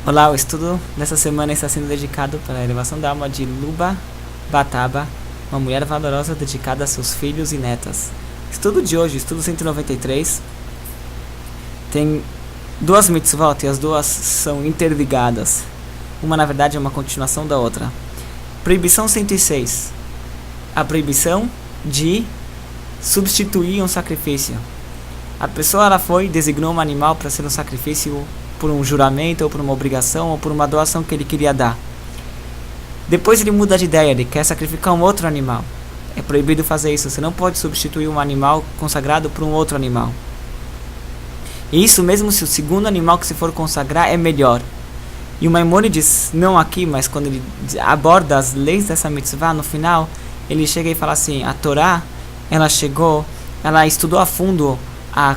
Olá, o estudo dessa semana está sendo dedicado para a elevação da alma de Luba Bataba, uma mulher valorosa dedicada a seus filhos e netas. Estudo de hoje, estudo 193, tem duas mitzvot e as duas são interligadas. Uma, na verdade, é uma continuação da outra. Proibição 106. A proibição de substituir um sacrifício. A pessoa designou um animal para ser um sacrifício por um juramento, ou por uma obrigação, ou por uma doação que ele queria dar. Depois ele muda de ideia, ele quer sacrificar um outro animal. É proibido fazer isso, você não pode substituir um animal consagrado por um outro animal. E isso mesmo se o segundo animal que se for consagrar é melhor. E o Maimônides, não aqui, mas quando ele aborda as leis dessa mitzvah, no final, ele chega e fala assim, a Torá, ela estudou a fundo a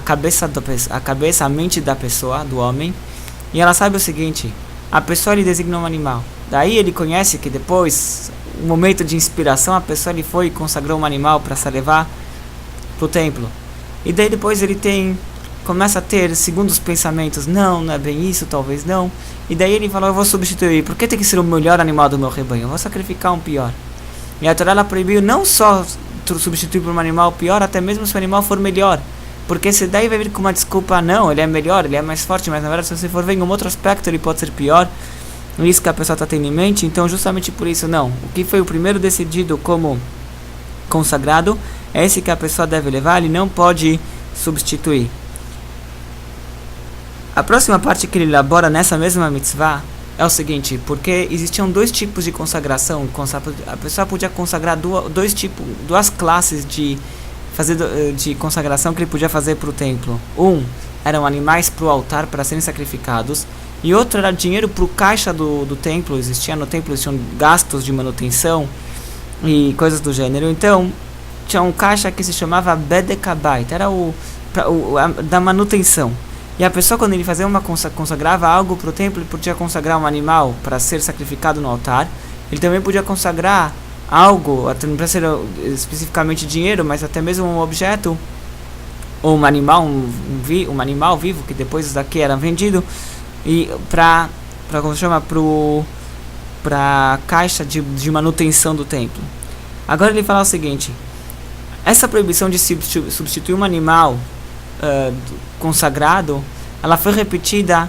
mente da pessoa, do homem, e ela sabe o seguinte, a pessoa ele designa um animal, daí ele conhece que depois, um momento de inspiração, a pessoa ele foi e consagrou um animal para se levar para o templo, e daí depois ele começa a ter segundos pensamentos, não é bem isso, talvez não, e daí ele fala, eu vou substituir, por que tem que ser o melhor animal do meu rebanho, eu vou sacrificar um pior, e a Torá ela proibiu não só substituir por um animal pior, até mesmo se o animal for melhor, porque se daí vai vir com uma desculpa, não, ele é melhor, ele é mais forte, mas na verdade se você for ver em um outro aspecto ele pode ser pior, isso que a pessoa está tendo em mente, então justamente por isso não, o que foi o primeiro decidido como consagrado, é esse que a pessoa deve levar, ele não pode substituir. A próxima parte que ele elabora nessa mesma mitzvah é o seguinte, porque existiam dois tipos de consagração, a pessoa podia consagrar duas classes de consagração que ele podia fazer para o templo. Um, eram animais para o altar para serem sacrificados, e outro era dinheiro para o caixa do templo, no templo existiam gastos de manutenção e coisas do gênero, então tinha um caixa que se chamava Bedekabait, era da manutenção. E a pessoa, quando ele fazia consagrava algo para o templo, ele podia consagrar um animal para ser sacrificado no altar. Ele também podia consagrar algo, até não precisa ser especificamente dinheiro, mas até mesmo um objeto, ou um animal, um animal vivo, que depois isso daqui era vendido, e para a caixa de manutenção do templo. Agora ele fala o seguinte, essa proibição de substituir um animal consagrado, ela foi repetida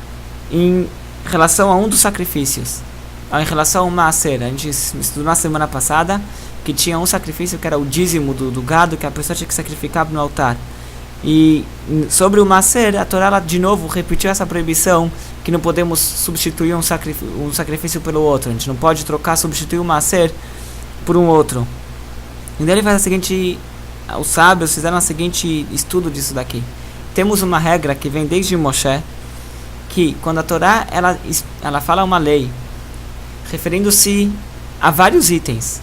em relação a um dos sacrifícios, em relação ao Maaser. A gente estudou na semana passada que tinha um sacrifício que era o dízimo do gado que a pessoa tinha que sacrificar no altar, e sobre o Maaser a Torá de novo repetiu essa proibição que não podemos substituir um sacrifício pelo outro, a gente não pode substituir o Maaser por um outro. E daí ele faz os sábios fizeram o seguinte estudo disso daqui. Temos uma regra que vem desde Moshe, que quando a Torá ela fala uma lei referindo-se a vários itens,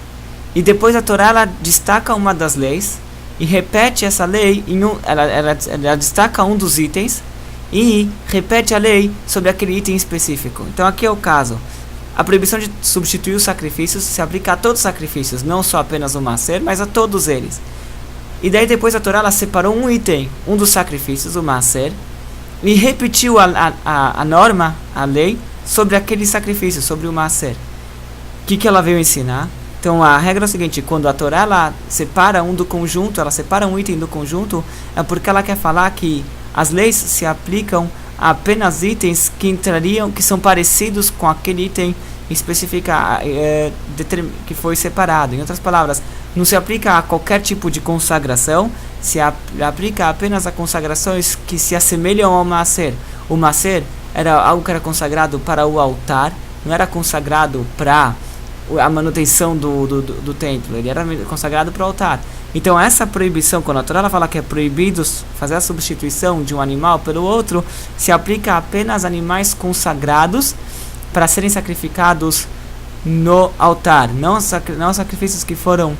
e depois a Torá ela destaca uma das leis e repete essa lei ela destaca um dos itens e repete a lei sobre aquele item específico. Então aqui é o caso, a proibição de substituir os sacrifícios se aplica a todos os sacrifícios, não só apenas o Maaser, mas a todos eles. E daí depois a Torá ela separou um item, um dos sacrifícios, o Maaser, e repetiu a norma, a lei, sobre aquele sacrifício, sobre o Maaser. O que ela veio ensinar? Então a regra é o seguinte, quando a Torá ela separa um do conjunto, ela separa um item do conjunto, é porque ela quer falar que as leis se aplicam a apenas itens que são parecidos com aquele item específico que foi separado. Em outras palavras, não se aplica a qualquer tipo de consagração, se aplica apenas a consagrações que se assemelham ao Maaser. O Maaser era algo que era consagrado para o altar, não era consagrado para a manutenção do templo, ele era consagrado para o altar. Então essa proibição, quando a Torá fala que é proibido fazer a substituição de um animal pelo outro, se aplica a apenas animais consagrados para serem sacrificados no altar, não sacrifícios que foram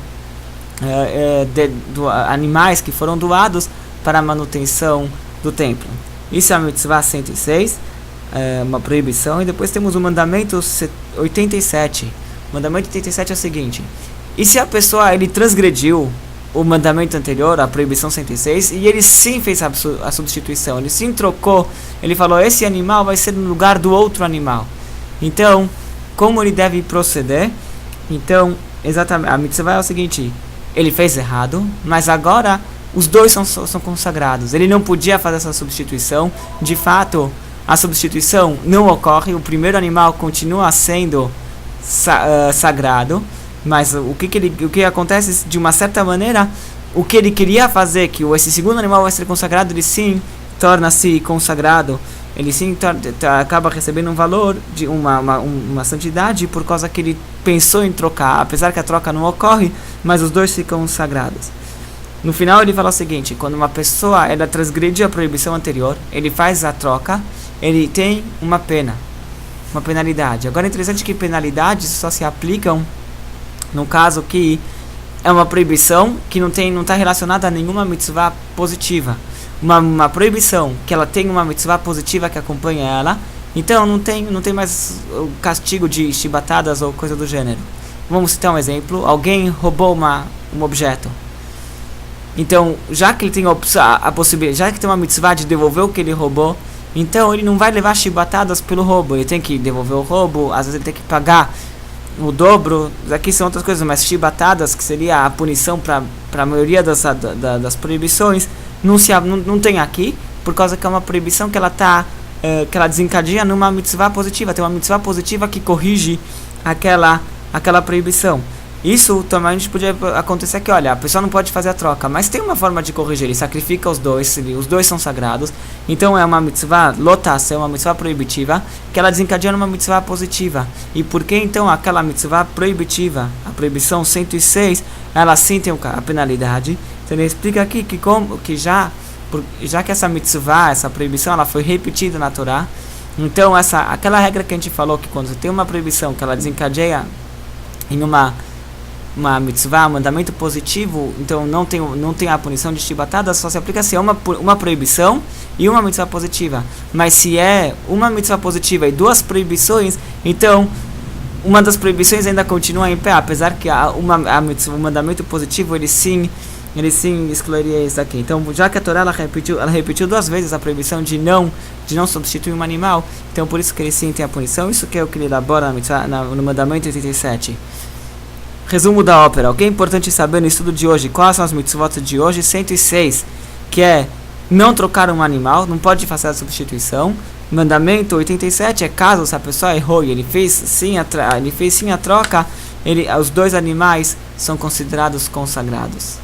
animais que foram doados para a manutenção do templo. Isso é a mitzvah 106, uma proibição. E depois temos o mandamento 87. O mandamento 87 é o seguinte: e se a pessoa ele transgrediu o mandamento anterior, a proibição 106, e ele sim fez a substituição, ele sim trocou, ele falou, esse animal vai ser no lugar do outro animal. Então, como ele deve proceder? Então, exatamente, a mitzvah é o seguinte: ele fez errado, mas agora os dois são consagrados. Ele não podia fazer essa substituição. De fato, a substituição não ocorre. O primeiro animal continua sendo sagrado, mas o que acontece de uma certa maneira, o que ele queria fazer, que esse segundo animal vai ser consagrado, ele sim torna-se consagrado. Ele sim acaba recebendo um valor, de uma santidade, por causa que ele pensou em trocar, apesar que a troca não ocorre, mas os dois ficam sagrados. No final ele fala o seguinte: quando uma pessoa ela transgride a proibição anterior, ele faz a troca, ele tem uma penalidade. Agora é interessante que penalidades só se aplicam no caso que é uma proibição que não está relacionada a nenhuma mitzvah positiva. Uma proibição que ela tem uma mitzvah positiva que acompanha ela, então não tem mais o castigo de chibatadas ou coisa do gênero. Vamos citar um exemplo: alguém roubou um objeto. Então, já que ele tem a possibilidade, já que tem uma mitzvah de devolver o que ele roubou, então ele não vai levar chibatadas pelo roubo. Ele tem que devolver o roubo, às vezes ele tem que pagar o dobro. Aqui são outras coisas, mas chibatadas, que seria a punição para a maioria das proibições, não tem aqui, por causa que é uma proibição que ela que ela desencadeia numa mitzvah positiva. Tem uma mitzvah positiva que corrige aquela proibição. Isso também a gente podia acontecer que, olha, a pessoa não pode fazer a troca, mas tem uma forma de corrigir. Ele sacrifica os dois são sagrados. Então é uma mitzvah lotação, é uma mitzvah proibitiva, que ela desencadeia numa mitzvah positiva. E por que então aquela mitzvah proibitiva, a proibição 106, ela sim tem a penalidade? Então ele explica aqui que já que essa mitzvah, essa proibição, ela foi repetida na Torá, então aquela regra que a gente falou, que quando você tem uma proibição que ela desencadeia em uma mitzvah, um mandamento positivo, então não tem a punição de chibatada, só se aplica se é uma proibição e uma mitzvah positiva. Mas se é uma mitzvah positiva e duas proibições, então uma das proibições ainda continua em pé, apesar que o mandamento positivo ele sim excluiria isso aqui. Então, já que a Torá ela repetiu duas vezes a proibição de não substituir um animal, então por isso que ele sim tem a punição. Isso que é o que ele elabora no mandamento 87. Resumo da ópera. O que é importante saber no estudo de hoje? Quais são as mitzvot de hoje? 106, que é não trocar um animal, não pode fazer a substituição. Mandamento 87 é caso se a pessoa errou e ele fez sim a troca, os dois animais são considerados consagrados.